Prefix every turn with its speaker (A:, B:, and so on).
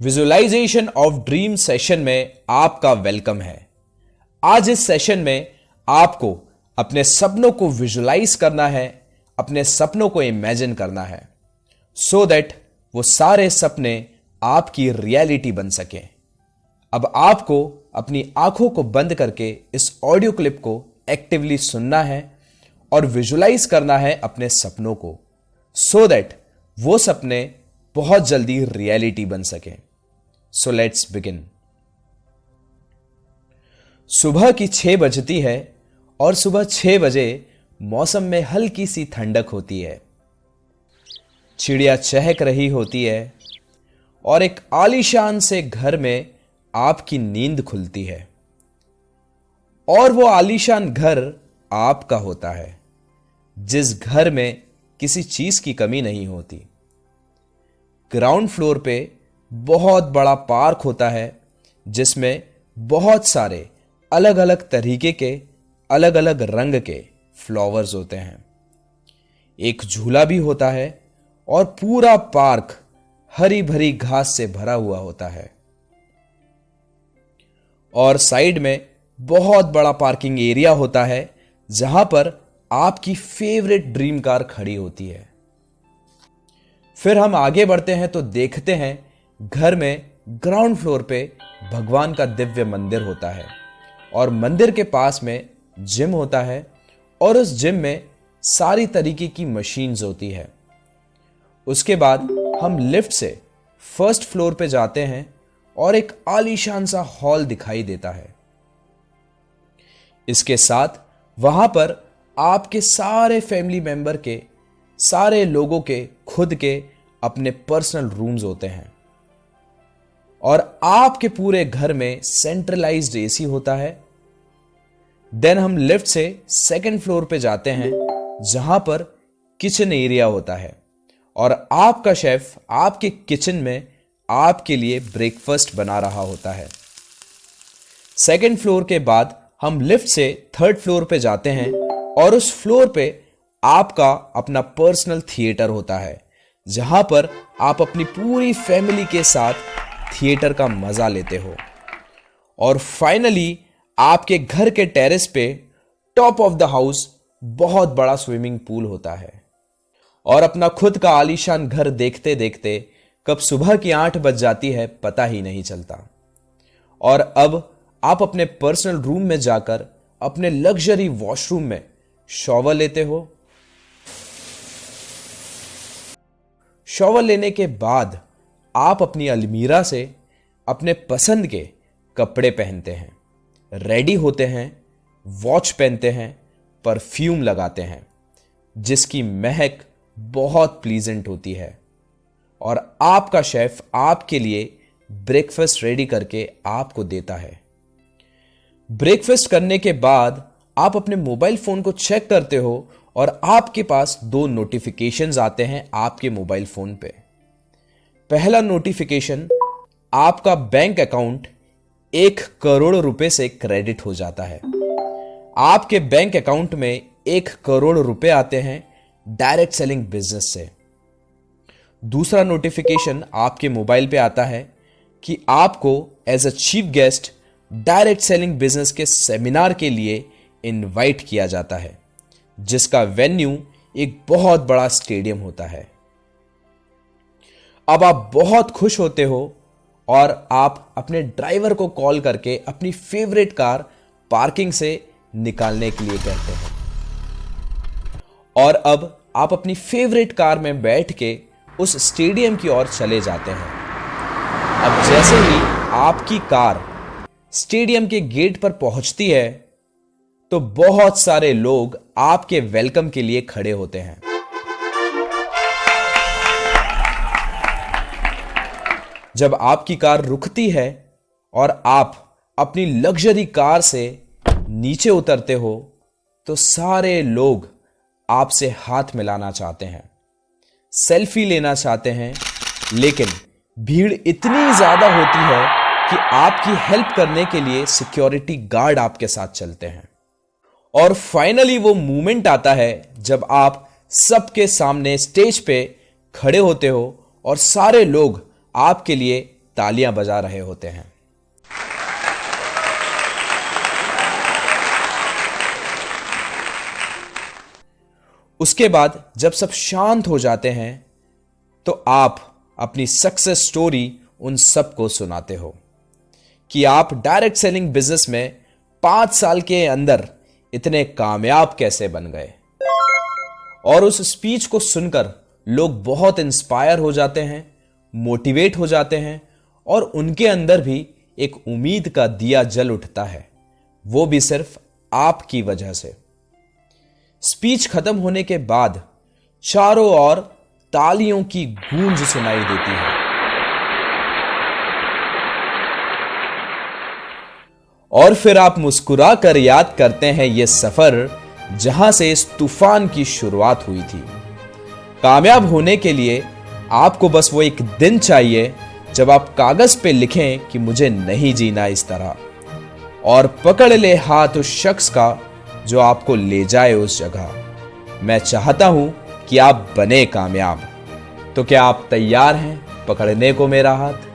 A: Visualisation of dream session में आपका welcome है। आज इस सेशन में आपको अपने सपनों को विजुअलाइज करना है, अपने सपनों को इमेजिन करना है सो दैट वो सारे सपने आपकी रियलिटी बन सकें। अब आपको अपनी आंखों को बंद करके इस ऑडियो क्लिप को एक्टिवली सुनना है और विजुअलाइज करना है अपने सपनों को सो दैट वो सपने बहुत जल्दी रियलिटी बन सकें। So let's begin. सुबह की 6 बजती है और सुबह 6 बजे मौसम में हल्की सी ठंडक होती है। चिड़िया चहक रही होती है और एक आलीशान से घर में आपकी नींद खुलती है और वो आलीशान घर आपका होता है, जिस घर में किसी चीज की कमी नहीं होती। ग्राउंड फ्लोर पे बहुत बड़ा पार्क होता है जिसमें बहुत सारे अलग अलग तरीके के अलग अलग रंग के फ्लावर्स होते हैं। एक झूला भी होता है और पूरा पार्क हरी भरी घास से भरा हुआ होता है और साइड में बहुत बड़ा पार्किंग एरिया होता है जहां पर आपकी फेवरेट ड्रीम कार खड़ी होती है। फिर हम आगे बढ़ते हैं तो देखते हैं घर में ग्राउंड फ्लोर पे भगवान का दिव्य मंदिर होता है और मंदिर के पास में जिम होता है और उस जिम में सारी तरीके की मशीन्स होती है। उसके बाद हम लिफ्ट से फर्स्ट फ्लोर पे जाते हैं और एक आलीशान सा हॉल दिखाई देता है। इसके साथ वहां पर आपके सारे फैमिली मेंबर के, सारे लोगों के खुद के अपने पर्सनल रूम्स होते हैं और आपके पूरे घर में सेंट्रलाइज्ड एसी होता है। देन हम लिफ्ट से सेकंड फ्लोर पे जाते हैं जहां पर किचन एरिया होता है और आपका शेफ आपके किचन में आपके लिए ब्रेकफास्ट बना रहा होता है। सेकंड फ्लोर के बाद हम लिफ्ट से थर्ड फ्लोर पे जाते हैं और उस फ्लोर पे आपका अपना पर्सनल थिएटर होता है जहां पर आप अपनी पूरी फैमिली के साथ थिएटर का मजा लेते हो। और फाइनली आपके घर के टेरेस पे टॉप ऑफ द हाउस बहुत बड़ा स्विमिंग पूल होता है और अपना खुद का आलीशान घर देखते देखते कब सुबह की 8 बज जाती है पता ही नहीं चलता। और अब आप अपने पर्सनल रूम में जाकर अपने लग्जरी वॉशरूम में शॉवर लेते हो। शॉवर लेने के बाद आप अपनी अलमीरा से अपने पसंद के कपड़े पहनते हैं, रेडी होते हैं, वॉच पहनते हैं, परफ्यूम लगाते हैं जिसकी महक बहुत प्लीजेंट होती है और आपका शेफ आपके लिए ब्रेकफास्ट रेडी करके आपको देता है। ब्रेकफास्ट करने के बाद आप अपने मोबाइल फोन को चेक करते हो और आपके पास 2 नोटिफिकेशंस आते हैं आपके मोबाइल फोन पे। पहला नोटिफिकेशन, आपका बैंक अकाउंट 1 करोड़ रुपए से क्रेडिट हो जाता है। आपके बैंक अकाउंट में 1 करोड़ रुपए आते हैं डायरेक्ट सेलिंग बिजनेस से। दूसरा नोटिफिकेशन आपके मोबाइल पे आता है कि आपको as a chief guest direct selling business के सेमिनार के लिए इनवाइट किया जाता है जिसका वेन्यू एक बहुत बड़ा स्टेडियम होता है। अब आप बहुत खुश होते हो और आप अपने ड्राइवर को कॉल करके अपनी फेवरेट कार पार्किंग से निकालने के लिए कहते हैं और अब आप अपनी फेवरेट कार में बैठ के उस स्टेडियम की ओर चले जाते हैं। अब जैसे ही आपकी कार स्टेडियम के गेट पर पहुंचती है तो बहुत सारे लोग आपके वेलकम के लिए खड़े होते हैं। जब आपकी कार रुकती है और आप अपनी लग्जरी कार से नीचे उतरते हो तो सारे लोग आपसे हाथ मिलाना चाहते हैं, सेल्फी लेना चाहते हैं, लेकिन भीड़ इतनी ज्यादा होती है कि आपकी हेल्प करने के लिए सिक्योरिटी गार्ड आपके साथ चलते हैं। और फाइनली वो मोमेंट आता है जब आप सबके सामने स्टेज पे खड़े होते हो और सारे लोग आपके लिए तालियां बजा रहे होते हैं। उसके बाद जब सब शांत हो जाते हैं तो आप अपनी सक्सेस स्टोरी उन सबको सुनाते हो कि आप डायरेक्ट सेलिंग बिजनेस में 5 साल के अंदर इतने कामयाब कैसे बन गए। और उस स्पीच को सुनकर लोग बहुत इंस्पायर हो जाते हैं, मोटिवेट हो जाते हैं और उनके अंदर भी एक उम्मीद का दिया जल उठता है, वो भी सिर्फ आपकी वजह से। स्पीच खत्म होने के बाद चारों ओर तालियों की गूंज सुनाई देती है और फिर आप मुस्कुरा कर याद करते हैं यह सफर जहां से इस तूफान की शुरुआत हुई थी। कामयाब होने के लिए आपको बस वो एक दिन चाहिए जब आप कागज पे लिखें कि मुझे नहीं जीना इस तरह, और पकड़ ले हाथ उस शख्स का जो आपको ले जाए उस जगह। मैं चाहता हूं कि आप बने कामयाब। तो क्या आप तैयार हैं पकड़ने को मेरा हाथ?